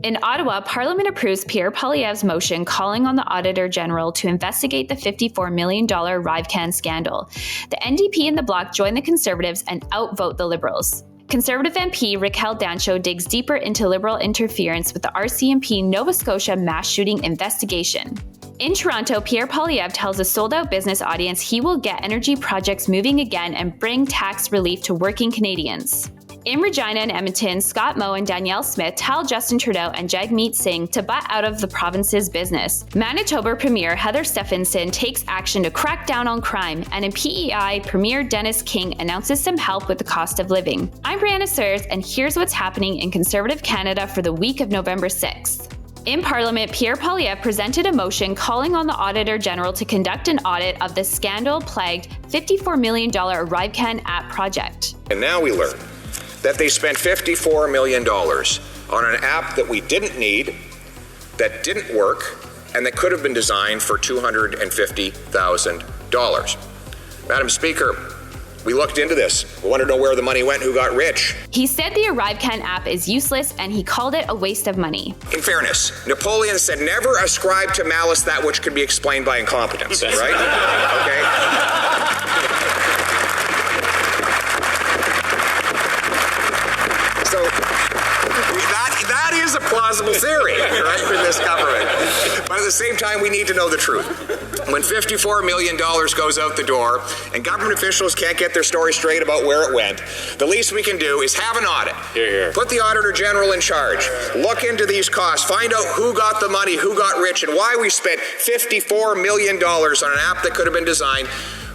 In Ottawa, Parliament approves Pierre Poilievre's motion calling on the Auditor General to investigate the $54 million ArriveCan scandal. The NDP and the Bloc join the Conservatives and outvote the Liberals. Conservative MP Raquel Dancho digs deeper into Liberal interference with the RCMP Nova Scotia mass shooting investigation. In Toronto, Pierre Poilievre tells a sold-out business audience he will get energy projects moving again and bring tax relief to working Canadians. In Regina and Edmonton, Moe and Danielle Smith tell Justin Trudeau and Jagmeet Singh to butt out of the province's business. Manitoba Premier Heather Stefanson takes action to crack down on crime, and in PEI, Premier Dennis King announces some help with the cost of living. I'm Brianna Sears, and here's what's happening in Conservative Canada for the week of November 6th. In Parliament, Pierre Poilievre presented a motion calling on the Auditor General to conduct an audit of the scandal-plagued $54 million ArriveCan app project. And now we learn that they spent $54 million on an app that we didn't need, that didn't work, and that could have been designed for $250,000. Madam Speaker, we looked into this. We wanted to know where the money went, who got rich. He said the ArriveCan app is useless and he called it a waste of money. In fairness, Napoleon said never ascribe to malice that which can be explained by incompetence, right? Okay? So that is a plausible theory, right, for this government. But at the same time, we need to know the truth. When $54 million goes out the door and government officials can't get their story straight about where it went, the least we can do is have an audit. Hear, hear. Put the Auditor General in charge. Look into these costs. Find out who got the money, who got rich, and why we spent $54 million on an app that could have been designed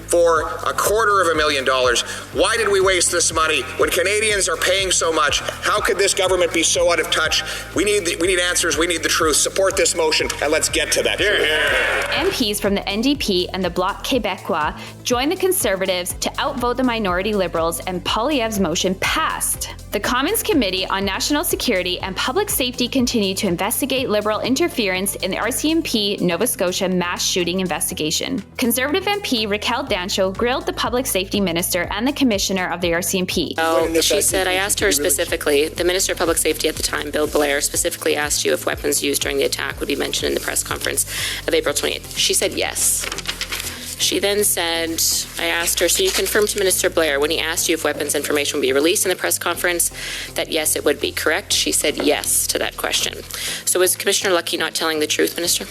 for $250,000. Why did we waste this money when Canadians are paying so much? How could this government be so out of touch? We need answers. We need the truth. Support this motion, and let's get to that. MPs from the NDP and the Bloc Québécois joined the Conservatives to outvote the minority Liberals, and Poilievre's motion passed. The Commons Committee on National Security and Public Safety continued to investigate Liberal interference in the RCMP Nova Scotia mass shooting investigation. Conservative MP Raquel Dancho grilled the Public Safety Minister and the Commissioner of the RCMP. She said, I asked her specifically, the Minister of Public Safety at the time, Bill Blair, specifically asked you if weapons used during the attack would be mentioned in the press conference of April 28th. She said yes. She then said, I asked her, so you confirmed to Minister Blair when he asked you if weapons information would be released in the press conference that yes, it would be, correct? She said yes to that question. So is Commissioner Lucky not telling the truth, Minister?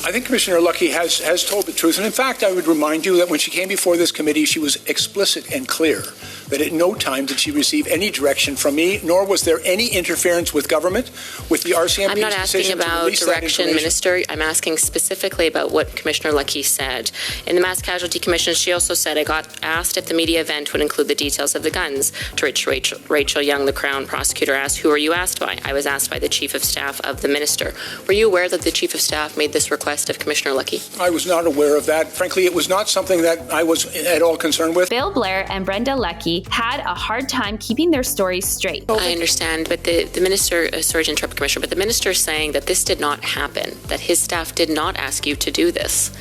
I think Commissioner Lucky has told the truth. And in fact, I would remind you that when she came before this committee, she was explicit and clear that at no time did she receive any direction from me, nor was there any interference with government, with the RCMP. I'm not asking about direction, Minister. I'm asking specifically about what Commissioner Lucky said. In the Mass Casualty Commission, she also said, I got asked if the media event would include the details of the guns. To which Rachel Young, the Crown prosecutor, asked, who are you asked by? I was asked by the Chief of Staff of the Minister. Were you aware that the Chief of Staff made this request of Commissioner Lucky? I was not aware of that. Frankly, it was not something that I was at all concerned with. Bill Blair and Brenda Leckie had a hard time keeping their stories straight. I understand, but the Minister, sorry to interrupt, Commissioner, but the Minister is saying that this did not happen, that his staff did not ask you to do this.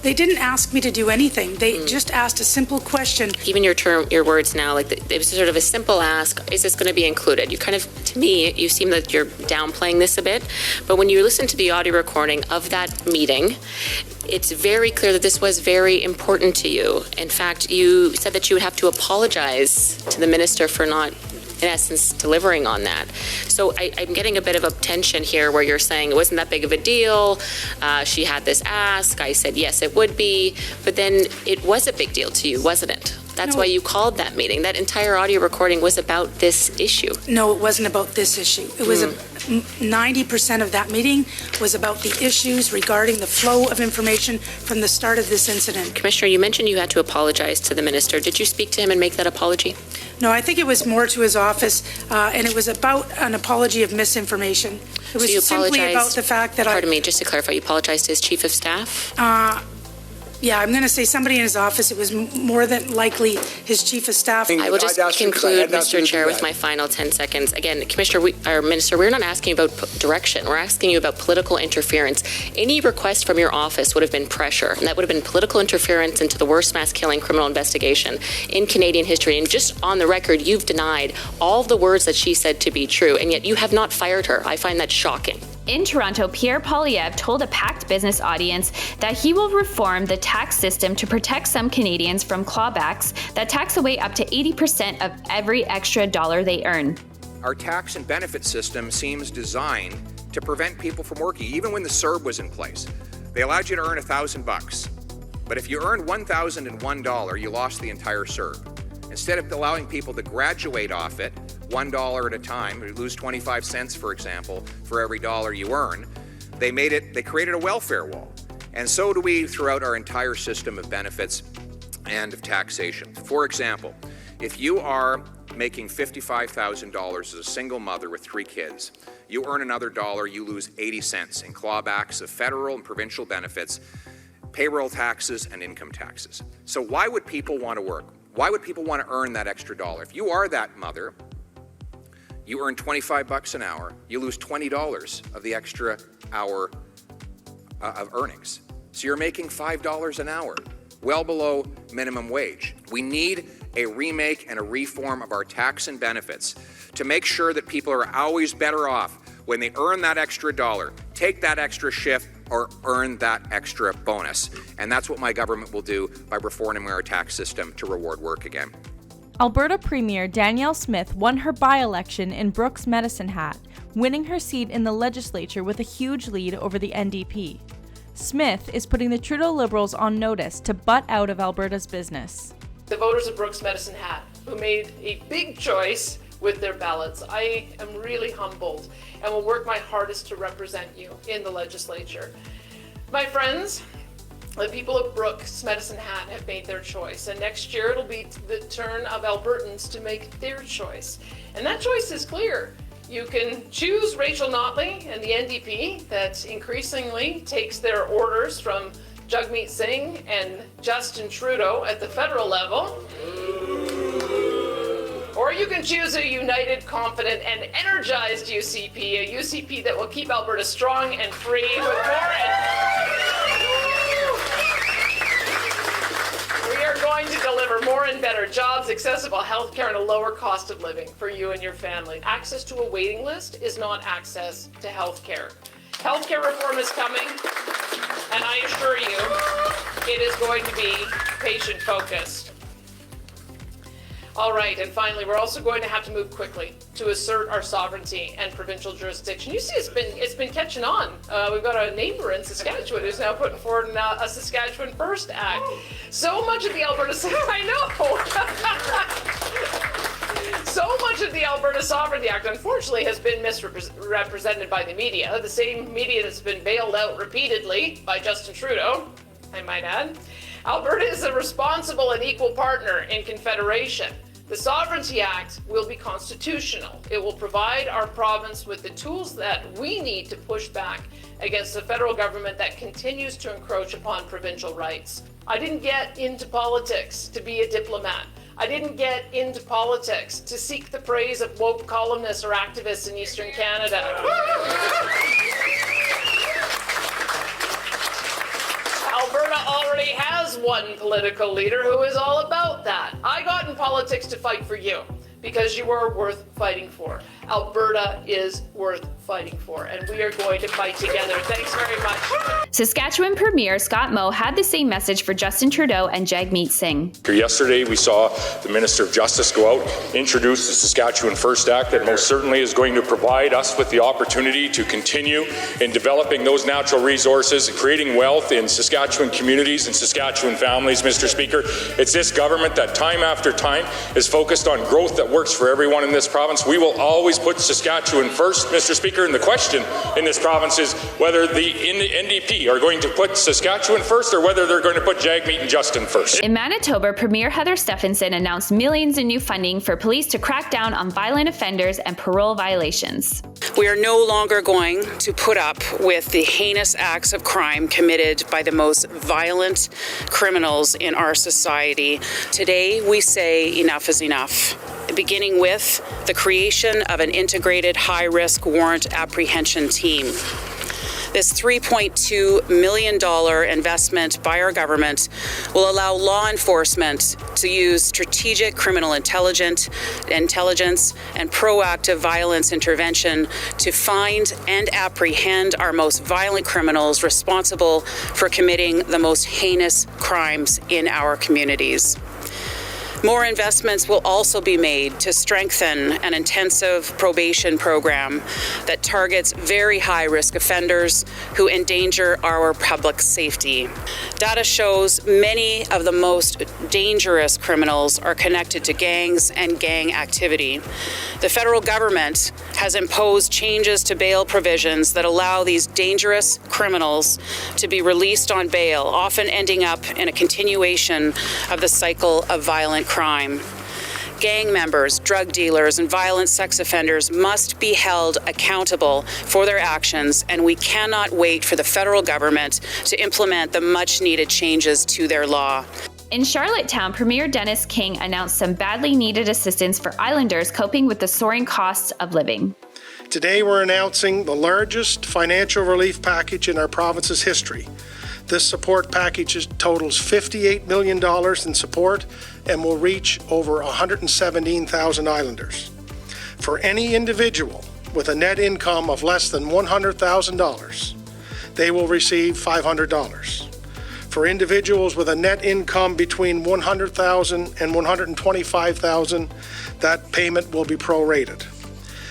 They didn't ask me to do anything. They just asked a simple question. Even your words now, like it was sort of a simple ask, is this going to be included? You kind of, to me, you seem that you're downplaying this a bit, but when you listen to the audio recording of that meeting, it's very clear that this was very important to you. In fact, you said that you would have to apologize to the Minister for not, in essence, delivering on that. So I'm getting a bit of a tension here where you're saying it wasn't that big of a deal. She had this ask. I said, yes, it would be. But then it was a big deal to you, wasn't it? That's why you called that meeting. That entire audio recording was about this issue. No, it wasn't about this issue. It was 90% of that meeting was about the issues regarding the flow of information from the start of this incident. Commissioner, you mentioned you had to apologize to the Minister. Did you speak to him and make that apology? No, I think it was more to his office, and it was about an apology of misinformation. It was simply about the fact that Pardon me, just to clarify, you apologized to his Chief of Staff? Yeah, I'm going to say somebody in his office. It was more than likely his chief of staff. I will just conclude, Mr. Chair, with my final 10 seconds. Again, Commissioner, Minister, we're not asking you about direction. We're asking you about political interference. Any request from your office would have been pressure, and that would have been political interference into the worst mass killing criminal investigation in Canadian history. And just on the record, you've denied all of the words that she said to be true, and yet you have not fired her. I find that shocking. In Toronto, Pierre Poilievre told a packed business audience that he will reform the tax system to protect some Canadians from clawbacks that tax away up to 80% of every extra dollar they earn. Our tax and benefit system seems designed to prevent people from working, even when the CERB was in place. They allowed you to earn $1,000, but if you earned $1,001, you lost the entire CERB. Instead of allowing people to graduate off it, $1 at a time, you lose 25 cents, for example, for every dollar you earn, they created a welfare wall. And so do we throughout our entire system of benefits and of taxation. For example, if you are making $55,000 as a single mother with 3 kids, you earn another dollar, you lose 80 cents in clawbacks of federal and provincial benefits, payroll taxes, and income taxes. So why would people want to work? Why would people want to earn that extra dollar? If you are that mother, you earn $25 an hour, you lose $20 of the extra hour of earnings. So you're making $5 an hour, well below minimum wage. We need a remake and a reform of our tax and benefits to make sure that people are always better off when they earn that extra dollar, take that extra shift, or earn that extra bonus. And that's what my government will do by reforming our tax system to reward work again. Alberta Premier Danielle Smith won her by-election in Brooks Medicine Hat, winning her seat in the legislature with a huge lead over the NDP. Smith is putting the Trudeau Liberals on notice to butt out of Alberta's business. The voters of Brooks Medicine Hat, who made a big choice with their ballots, I am really humbled and will work my hardest to represent you in the legislature. My friends, the people of Brooks Medicine Hat have made their choice, and next year it'll be the turn of Albertans to make their choice. And that choice is clear. You can choose Rachel Notley and the NDP that increasingly takes their orders from Jagmeet Singh and Justin Trudeau at the federal level. Or you can choose a united, confident, and energized UCP, a UCP that will keep Alberta strong and free with more. We are going to deliver more and better jobs, accessible health care, and a lower cost of living for you and your family. Access to a waiting list is not access to health care. Health care reform is coming, and I assure you, it is going to be patient-focused. All right, and finally, we're also going to have to move quickly to assert our sovereignty and provincial jurisdiction. You see, it's been catching on. We've got a neighbor in Saskatchewan who's now putting forward a Saskatchewan First Act. So much of the Alberta, I know. So much of the Alberta Sovereignty Act, unfortunately, has been misrepresented by the media. The same media that's been bailed out repeatedly by Justin Trudeau, I might add. Alberta is a responsible and equal partner in Confederation. The Sovereignty Act will be constitutional. It will provide our province with the tools that we need to push back against the federal government that continues to encroach upon provincial rights. I didn't get into politics to be a diplomat. I didn't get into politics to seek the praise of woke columnists or activists in Eastern Canada. Alberta already has one political leader who is all about that. I got in politics to fight for you because you are worth fighting for. Alberta is worth fighting for, and we are going to fight together. Thanks very much. Saskatchewan Premier Scott Moe had the same message for Justin Trudeau and Jagmeet Singh. Yesterday, we saw the Minister of Justice go out, introduce the Saskatchewan First Act that most certainly is going to provide us with the opportunity to continue in developing those natural resources, creating wealth in Saskatchewan communities and Saskatchewan families, Mr. Speaker. It's this government that time after time is focused on growth that works for everyone in this province. We will always always put Saskatchewan first, Mr. Speaker, and the question in this province is whether the NDP are going to put Saskatchewan first or whether they're going to put Jagmeet and Justin first. In Manitoba, Premier Heather Stefanson announced millions in new funding for police to crack down on violent offenders and parole violations. We are no longer going to put up with the heinous acts of crime committed by the most violent criminals in our society. Today, we say enough is enough, beginning with the creation of an integrated high-risk warrant apprehension team. This $3.2 million investment by our government will allow law enforcement to use strategic criminal intelligence and proactive violence intervention to find and apprehend our most violent criminals responsible for committing the most heinous crimes in our communities. More investments will also be made to strengthen an intensive probation program that targets very high-risk offenders who endanger our public safety. Data shows many of the most dangerous criminals are connected to gangs and gang activity. The federal government has imposed changes to bail provisions that allow these dangerous criminals to be released on bail, often ending up in a continuation of the cycle of violent crime. Gang members, drug dealers, and violent sex offenders must be held accountable for their actions, and we cannot wait for the federal government to implement the much-needed changes to their law. In Charlottetown, Premier Dennis King announced some badly needed assistance for islanders coping with the soaring costs of living. Today, we're announcing the largest financial relief package in our province's history. This support package totals $58 million in support and will reach over 117,000 islanders. For any individual with a net income of less than $100,000, they will receive $500. For individuals with a net income between $100,000 and $125,000, that payment will be prorated.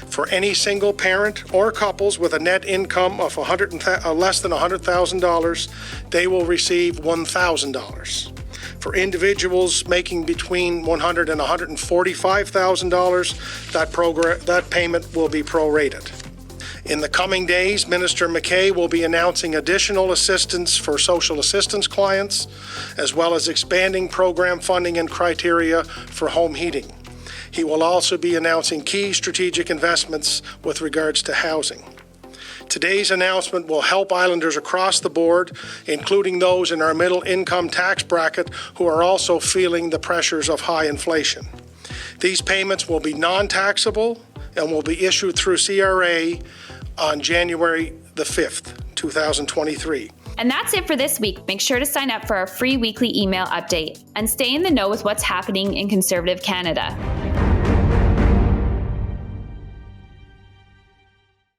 For any single parent or couples with a net income of less than $100,000, they will receive $1,000. For individuals making between $100,000 and $145,000, that payment will be prorated. In the coming days, Minister MacKay will be announcing additional assistance for social assistance clients, as well as expanding program funding and criteria for home heating. He will also be announcing key strategic investments with regards to housing. Today's announcement will help islanders across the board, including those in our middle income tax bracket who are also feeling the pressures of high inflation. These payments will be non-taxable and will be issued through CRA on January the 5th, 2023. And that's it for this week. Make sure to sign up for our free weekly email update and stay in the know with what's happening in Conservative Canada.